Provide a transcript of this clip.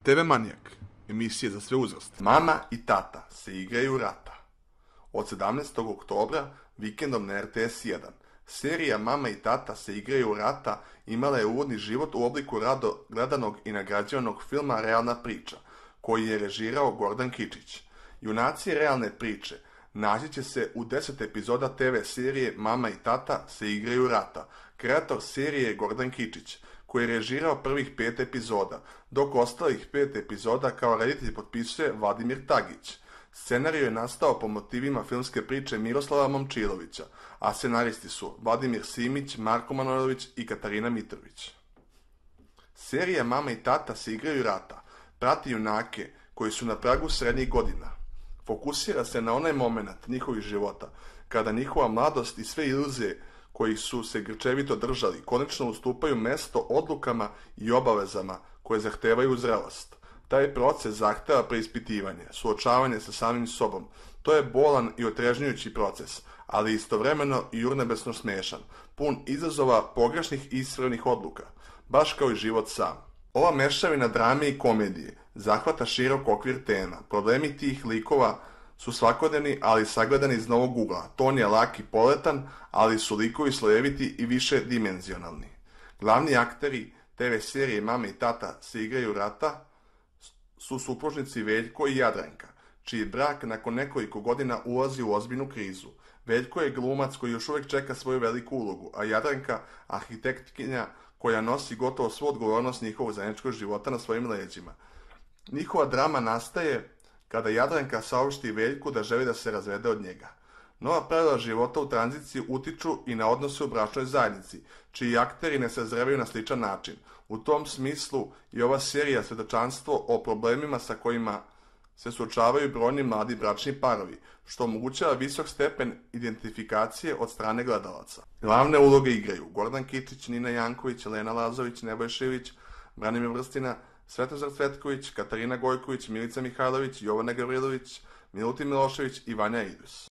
TV Manijak, emisija za sve uzraste. Mama i tata se igraju rata. Od 17. oktobra vikendom na RTS 1. Serija Mama i tata se igraju rata imala je uvodni život u obliku rado gledanog i nagrađivanog filma Realna priča, koji je režirao Gordan Kičić. Junaci realne priče naći će se u 10 epizoda TV serije Mama i tata se igraju rata. Kreator serije je Gordan Kičić, koji je režirao prvih 5 epizoda, dok ostalih 5 epizoda kao reditelj potpisuje Vladimir Tagić. Scenarij je nastao po motivima filmske priče Miroslava Momčilovića, a scenaristi su Vladimir Simić, Marko Manojlović i Katarina Mitrović. Serija Mama i tata se igraju rata prati junake koji su na pragu srednjih godina. Fokusira se na onaj moment njihovih života, kada njihova mladost i sve iluzije koji su se grčevito držali konačno ustupaju mesto odlukama i obavezama koje zahtevaju zrelost. Taj proces zahteva preispitivanje, suočavanje sa samim sobom. To je bolan i otrežnjujući proces, ali istovremeno i urnebesno smešan, pun izazova, pogrešnih i ispravnih odluka, baš kao i život sam. Ova mešavina drame i komedije zahvata širok okvir tema. Problemi tih likova su svakodnevni, ali sagledani iz novog ugla. Ton je lak i poletan, ali su likovi slojeviti i više dimenzionalni. Glavni akteri TV serije Mama i tata se igraju rata su supružnici Veljko i Jadranka, čiji brak nakon nekoliko godina ulazi u ozbiljnu krizu. Veljko je glumac koji još uvijek čeka svoju veliku ulogu, a Jadranka arhitektkinja koja nosi gotovo svu odgovornost njihovog zajedničkog života na svojim leđima. Njihova drama nastaje kada Jadranka saopšti Veljku da želi da se razvede od njega. Nova pravila života u tranziciji utiču i na odnose u bračnoj zajednici, čiji akteri ne sazrevaju na sličan način. U tom smislu je ova serija svedočanstvo o problemima sa kojima se suočavaju brojni mladi bračni parovi, što omogućava visok stepen identifikacije od strane gledalaca. Glavne uloge igraju Gordan Kičić, Nina Janković, Elena Lazović, Nebojša Ilić, Branimir Vrstina, Svetozar Cvetković, Katarina Gojković, Milica Mihajlović, Jovana Gavrilović, Milutin Milošević i Vanja Idus.